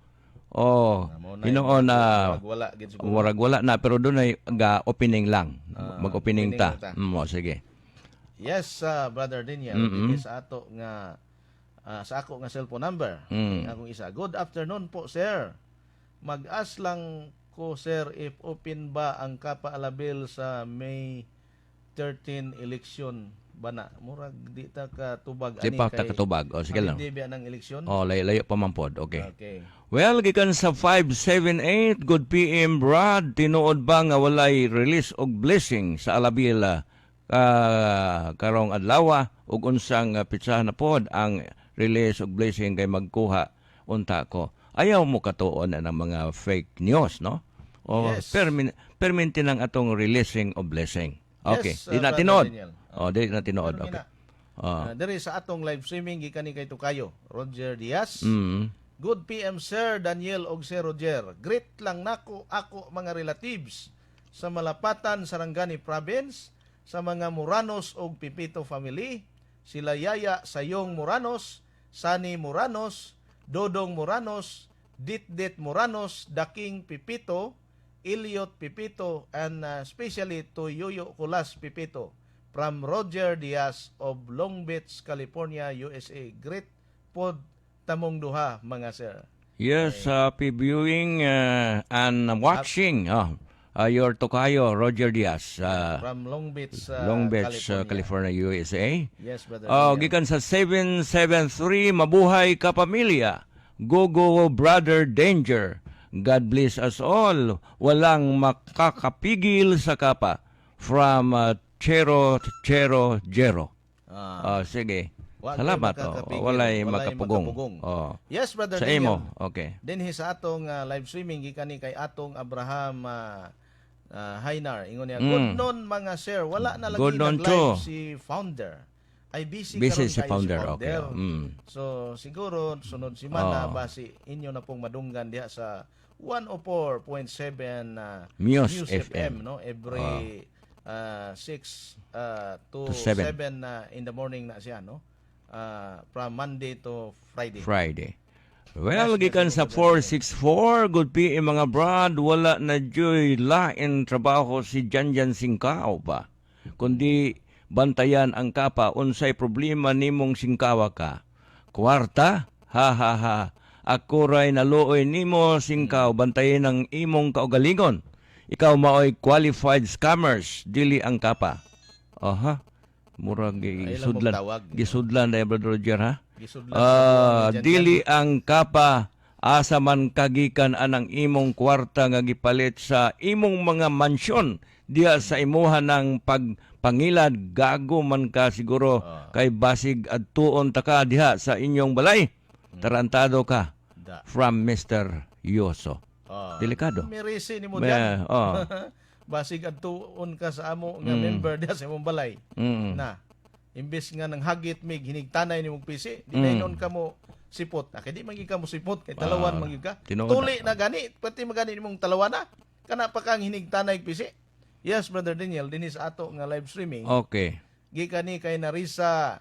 Hinoon na wala na pero doon ay opening lang. Mag-opening ta. Sige. Yes, Brother Daniel. Dili sa ato nga sa ako nga cellphone number. Akong isa. Good afternoon po, sir. Mag-ask lang ko, sir, if open ba ang Kapa Alabel sa May 13 election bana. Murag di ta katubag Di pa ta katubag. Sige lang. Di ba ng eleksyon? Layo pa man pod. Okay. Okay. Well, gikan sa 578, good PM, Brad. Tinuod ba nga walay release og blessing sa Alabel karong adlaw ug unsang pitsahan na pod ang release og blessing kay magkuha unta ko. Ayaw mo katuon na ng mga fake news, no? Yes. Perminti ng atong releasing of blessing. Okay. Yes, Di na Brother tinod. Daniel. Di na tinod. Pero Okay. Diri sa atong live streaming gikan ni kay Tukayo, Roger Diaz. Good PM Sir Daniel og Sir Roger. Great lang nako ako mga relatives sa Malapatan, Sarangani Province, sa mga Moranos og Pipito family, sila Yaya Sayong Moranos, Sani Moranos, Dodong Moranos, Ditdit Moranos, Daking Pipito, Iliot Pipito, and especially to Yoyo Kulas Pipito from Roger Diaz of Long Beach, California, USA. Great pod tamong duha mga sir. Yes, happy viewing and watching your Tokayo, Roger Diaz. From Long Beach, California, USA. Yes, brother. Gikan sa 773, mabuhay ka pamilya. Go, brother Danger. God bless us all. Walang makakapigil sa kapa. From Chero Jero. Sige. Salamat. Walay makapugong. Yes, brother sa Daniel. imo. Okay. Dinhi sa atong live streaming gikan ni kay atong Abraham Hainar. Ingon niya, good noon mga sir. Wala na lagi Good noon nag-live too. si founder. Ay busy Busy karon si kayo founder. Okay. So siguro sunod semana basi inyo na pong madunggan diha sa 104.7 Muse FM, FM. no? Every 6 to 7. 7 in the morning na siya, no? From Monday to Friday. Well, Yes, gikan yes, sa brother. 464, good PM mga brad, wala na joy lain trabaho si Janjan Singkaw pa. Kundi bantayan ang kapa, unsay problema nimong singkawa ka. Kwarta? Ha. Ako ray naluoy nimo singkaw, bantayan ang imong kaugalingon. Ikaw maoy qualified scammers, dili ang kapa. Murag gisudlan na Brother Roger, ha? Dili ang kapa asa man kagikan anang imong kwarta nga gipalit sa imong mga mansyon diha sa imuhan ng pagpangilad, gago man ka siguro kay basig adtuon ta ka diha sa inyong balay. Tarantado ka Da. from Mr. Yoso. Delikado. May reason ni mo May- diyan. oh. Basig adtuon ka sa amo nga member diha sa imong balay. Mm. Na imbes nga nang hagit mig hinigtanay nimong PC, di na inon ka mo sipot. Kay di magi ka mo sipot kay talawan magi ka. tinuod Tuli na. na gani, pati magani nimong talawan na. Kana pa kang hinigtanay PC. Yes, Brother Daniel, dinis ato nga live streaming. Okay. Gikani kay Narisa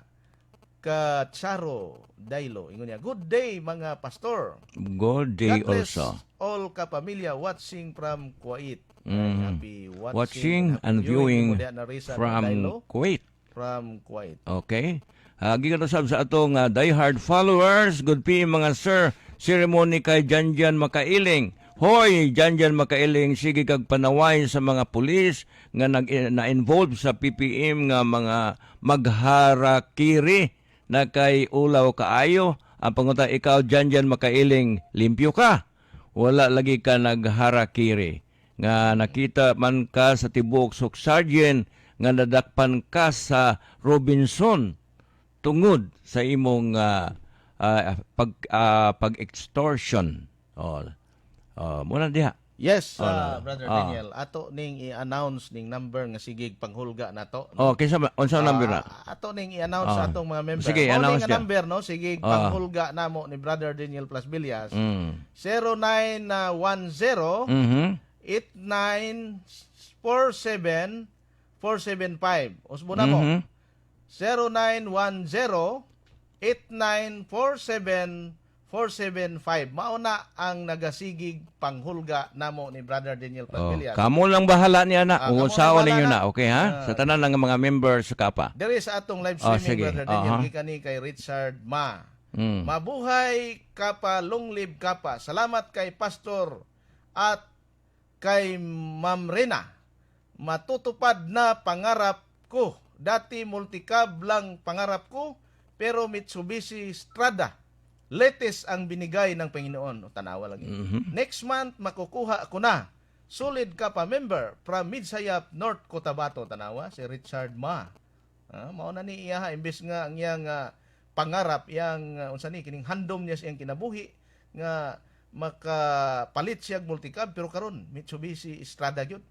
ka Charo Dailo. Ingon niya, good day mga pastor. Good day God bless also. all kapamilya watching from Kuwait. Mhm. Happy Watching happy and viewing Mo diha, Narisa from Dailo Kuwait. from Kuwait. Okay. Gikan usab sa atong diehard followers, good p mga sir, ceremony kay Janjan Makailing. Hoy, Janjan Makailing, sige kag panaway sa mga pulis nga na-involve sa PPM nga mga magharakiri na kay ulaw kaayo. Ang pangunta, ikaw Janjan Makailing, limpyo ka. Wala lagi ka nagharakiri. Nga nakita man ka sa tibuok Sergeant nga nadakpan ka sa Robinson tungod sa imong pag-extortion. Muna diha. Yes, Oh, Brother ah. Daniel, ato ning i-announce ning number nga sigig panghulga nato. Kaysa unsa number na? Ato ning i-announce sa atong mga member. Sige, Mao announce ning nga niya. number no, sigig panghulga namo ni Brother Daniel Plus Villas. 0910 Mhm. 8947 475. Usbo na mo. Mhm. 0910 8947 475. Mao na ang nagasigig panghulga namo ni Brother Daniel Pasvillas. Kamo lang bahala niya na. Kamo Usawa lang ninyo bahala na, okay ha? Sa tanan ng mga members sa kapa. Dere sa atong live Oh, streaming, sige. Brother Daniel, Aha. gikani kay Richard Ma. Mm. Mabuhay kapa, long live kapa. Salamat kay Pastor at kay Ma'am Rena. Matutupad na pangarap ko. Dati multicab lang pangarap ko, pero Mitsubishi Strada. Latest ang binigay ng Panginoon. O, tanawa lang yun. Next month, makukuha ko na. Solid kapa member from Midsayap, North Cotabato. Tanawa, si Richard Ma. Mao na ni iya, imbes nga ang iyang pangarap, iyang unsa ni kining handom niya siyang kinabuhi nga makapalit siya og multicab, pero karon Mitsubishi Strada gyud.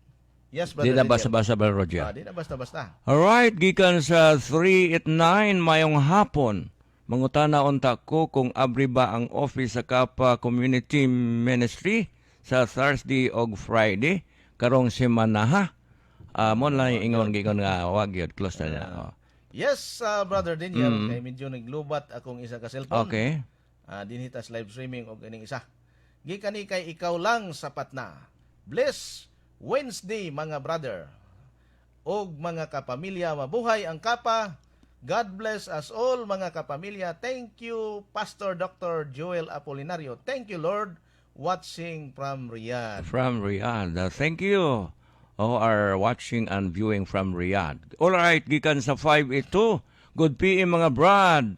Yes, Di Brother na Daniel. basta-basta ba, Roger? Di na basta-basta. Alright, gikan sa 389 mayong hapon. Mangutana unta ko kung abri ba ang office sa Kapa Community Ministry sa Thursday og Friday karong semana ha. Mo lang ingon gikan nga wag yun, close na na. Yes, Brother Daniel, kay medyo naglubat akong isa ka cellphone. Okay. Dinhitas live streaming og ining isa. Gikani kay ikaw lang sapat na. Bless Wednesday mga brother. Og mga kapamilya, mabuhay ang kapa. God bless us all mga kapamilya. Thank you Pastor Dr. Joel Apolinario. Thank you Lord, watching from Riyadh. From Riyadh. Thank you. Are watching and viewing from Riyadh. All right, gikan sa 582. Good PM mga brad.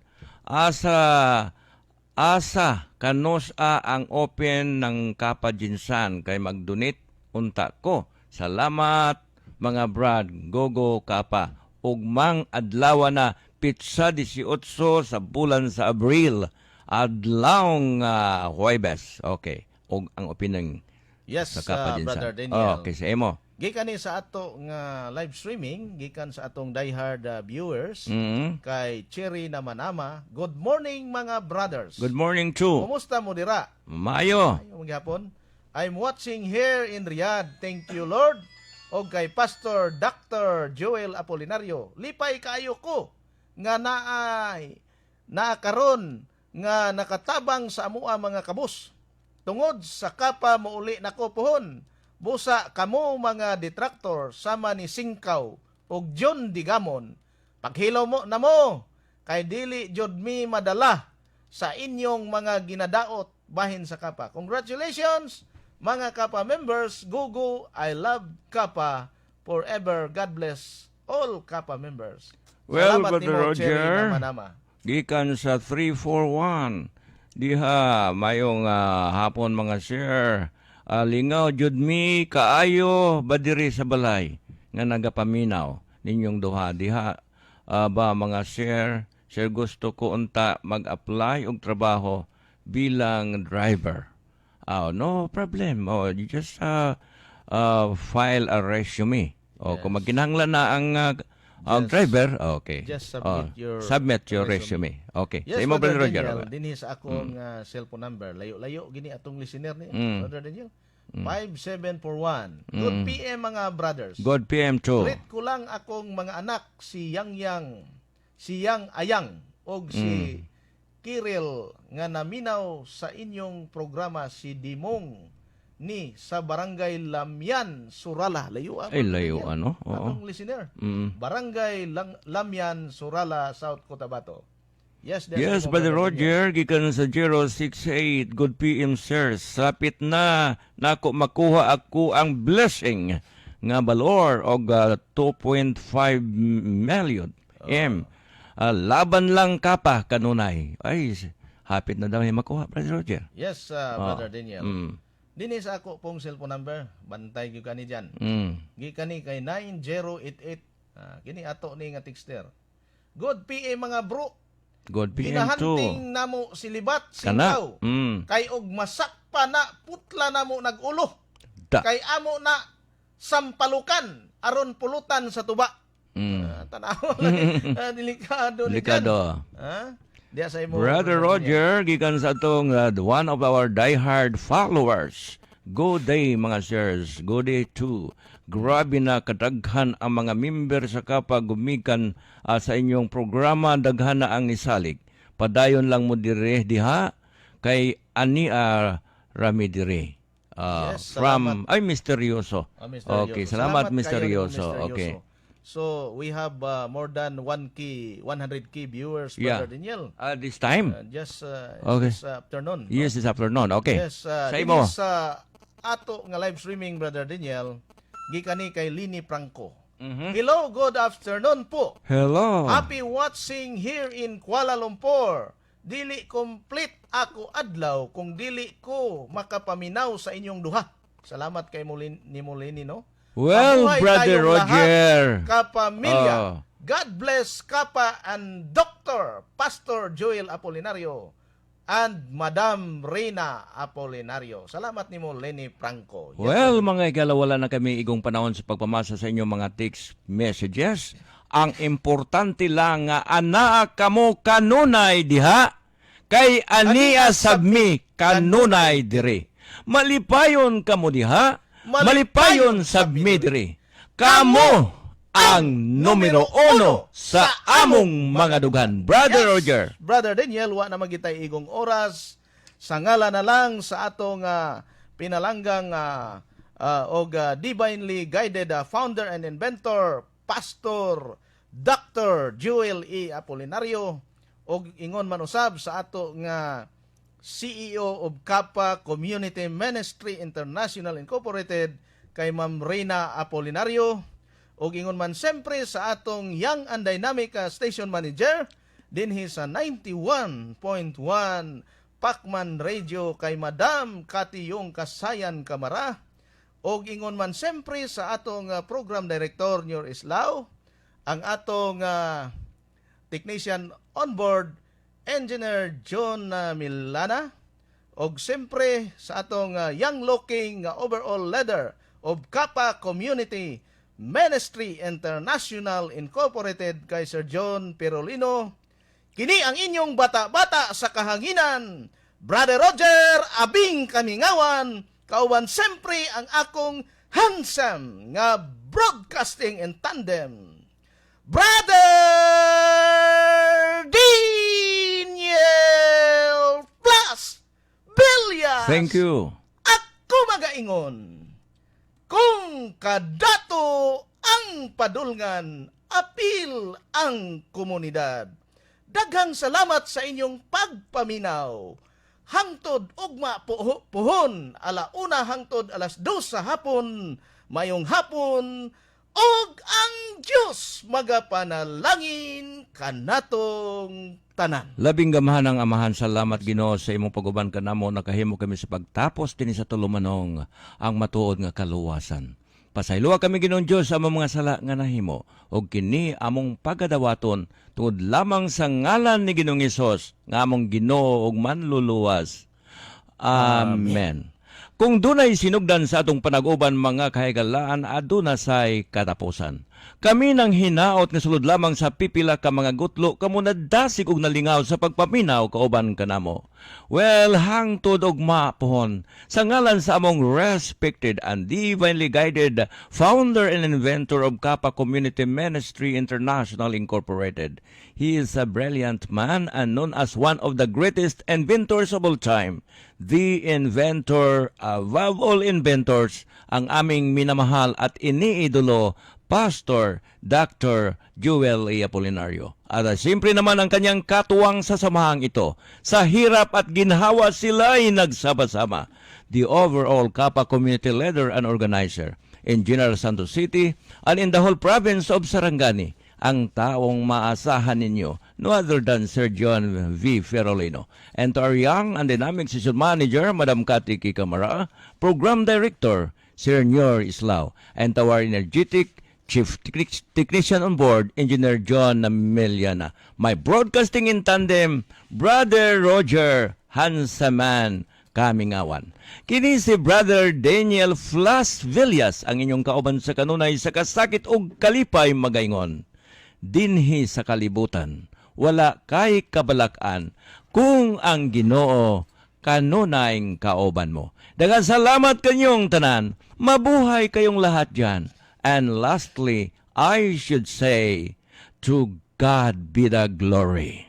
Asa kanos ang open ng Kapa Jinsan kay magdonate unta ko. Salamat mga brad. Gogo Kapa. Ugmang adlaw na pizza 18 sa bulan sa Abril. Adlawng Huwebes. Okay. Og ang opinion Yes, sa Kapa Jinsan. Brother Daniel. Okay, sa imo. Gikan sa ato nga live streaming, gikan sa atong diehard viewers, Mhm. kay Cherry Namanama. Good morning mga brothers. Good morning too. Kumusta mo dira? Mayo. Ay, maghapon. I'm watching here in Riyadh. Thank you Lord. O kay Pastor Dr. Joel Apolinario. Lipay kaayo ko nga naakaron nga nakatabang sa amua mga kabus. Tungod sa kapa mouli nako pohon. Busa kamo mga detractor sama ni Singkaw og John Digamon. Paghilaw mo na mo kay dili jud mi madala sa inyong mga ginadaot bahin sa kapa. Congratulations mga kapa members. Gugu, I love kapa forever. God bless all kapa members. Well, Salamat Brother nimo, Cherry Roger. Namanama. Gikan sa 341. Diha mayong hapon mga sir. Lingaw jud mi kaayo badiri sa balay. nga nagapaminaw ninyong duha diha ba mga sir gusto ko unta mag-apply og trabaho bilang driver. No problem. You just file a resume. Kung magkinahanglan na ang driver, okay. Just submit your resume. Okay. Yes, Sa imo, Brother Brother Roger. Daniel, dinhi sa akong cellphone number. Layo-layo gini atong listener ni Brother Daniel. 5741. Good PM mga brothers. Good PM too. Greet ko lang akong mga anak si Yang Ayang og si Kiril nga naminaw sa inyong programa si Dimong ni sa Barangay Lamyan, Surala. Layo Ay, layo, ano? Oo. Atong listener. Barangay Lamyan, Surala, South Cotabato. Yes, Yes, Brother Roger, gikan sa 068. Good PM, sir. Sapit na nako makuha ako ang blessing nga balor og 2.5 million. Laban lang kapa kanunay. Ay, hapit na daw makuha, Brother Roger. Yes, Brother Daniel. Dini sa ako pong cellphone number, bantay gyud kani diyan. Gikani kay 9088. Kini ato ni nga texter. Good PM mga bro. Good PM too. Ginahanting namo silibat Kana. singkaw. Kay og masakpa na putla namo nagulo. Da. Kay amo na sampalukan aron pulutan sa tuba. Tanaw lang. Delikado ni Delikado. Diya sa imo. Brother Roger, gikan sa atong one of our diehard followers. Good day mga sirs. Good day too. Grabe na kadaghan ang mga member sa kapag gumikan sa inyong programa. Daghan na ang nisalig. Padayon lang mo dire diha kay ani rami dire. Yes, From Misteryoso. Misteryoso. Okay, salamat kayo, Misteryoso. Misteryoso. Okay. So, we have more than 100K viewers, Yeah. Brother Daniel. This time? Just Okay. this afternoon. Yes, this afternoon. Okay. Yes, Sa this imo. is ato nga live streaming, Brother Daniel. Gikani kay Lini Franco. Hello, good afternoon po. Hello. Happy watching here in Kuala Lumpur. Dili complete ako adlaw kung dili ko makapaminaw sa inyong duha. Salamat kay Lini, no? Well, Mabuhay Brother tayong Roger. lahat, kapamilya. Oh. God bless Kapa and Dr. Pastor Joel Apolinario and Madam Reyna Apolinario. Salamat nimo, Lenny Franco. Yes, Well, mga igala, wala na kami igong panahon sa pagpamasa sa inyong mga text messages. Ang importante lang nga anaa kamo kanunay diha kay ania sabmi kanunay dire. Malipayon kamo diha, malipayon sabmi dire. Kamo ang numero 1 sa among mga dugan. Brother Roger. Brother Daniel, wa na magitay igong oras. Sa ngala na lang sa atong pinalanggang divinely guided founder and inventor, Pastor Dr. Joel E. Apolinario, og ingon man usab sa ato nga CEO of Kappa Community Ministry International Incorporated kay Ma'am Reyna Apolinario, og ingon man siyempre sa atong young and dynamic station manager dinhi sa 91.1 Pacman Radio kay Madam Katiyong Kasayan Kamara, og ingon man siyempre sa atong program director Nyor Islao, ang atong technician on board Engineer John Milana, og siyempre sa atong young looking overall leader of Kappa Community Ministry International Incorporated kay Sir John Perolino. Kini ang inyong bata-bata sa kahanginan, Brother Roger Abing Kamingawan, kauban siyempre ang akong handsome nga broadcasting in tandem, Brother Daniel Plus Villas. Thank you. Ako magaingon, kung kadato ang padulngan, apil ang komunidad. Daghang salamat sa inyong pagpaminaw. Hangtod ugma puhon, alauna hangtod alas 2 sa hapon, mayong hapon, og ang Diyos magapanalangin kanatong tanan. Labing gamahan ang amahan, salamat Ginoo sa imong paguban kanamo, nakahimo kami sa pagtapos dinhi sa tulumanong ang matuod nga kaluwasan. Pasayloa kami Ginoong Dios sa among mga sala nga nahimo ug kini among pagadawaton tungod lamang sa ngalan ni Ginoong Hesus nga among Ginoo ug manluluwas. Amen. Kung dunay sinugdan sa atong panag-uban mga kahigalaan, aduna say katapusan. Kami nang hinaot nga sulod lamang sa pipila ka mga gutlo kamo nadasig og nalingaw sa pagpaminaw kauban kanamo. Well, hangtod og mapohon sa ngalan sa among respected and divinely guided founder and inventor of Kappa Community Ministry International Incorporated. He is a brilliant man and known as one of the greatest inventors of all time. The inventor above all inventors, ang aming minamahal at iniidolo, Pastor Dr. Joel E. Apolinario. At siyempre naman ang kanyang katuwang sa samahang ito. Sa hirap at ginhawa sila'y nagsama-sama. The overall Kappa community leader and organizer in General Santos City and in the whole province of Sarangani. Ang taong maasahan ninyo, no other than Sir John V. Ferolino. And to our young and dynamic session manager, Madam Cathy Kikamara, Program Director, Sir Nyor Islao, and to our energetic Chief Technician on Board, Engineer John Namiliana. My broadcasting in tandem, Brother Roger Hansaman Kamingawan. Kini si Brother Daniel Flas Villas, ang inyong kauban sa kanunay sa kasakit ug kalipay magaingon. Dinhi sa kalibutan, wala kay kabalak-an kung ang Ginoo kanunayng kauban mo. Daghang salamat kanyong tanan. Mabuhay kayong lahat dyan. And lastly, I should say, to God be the glory.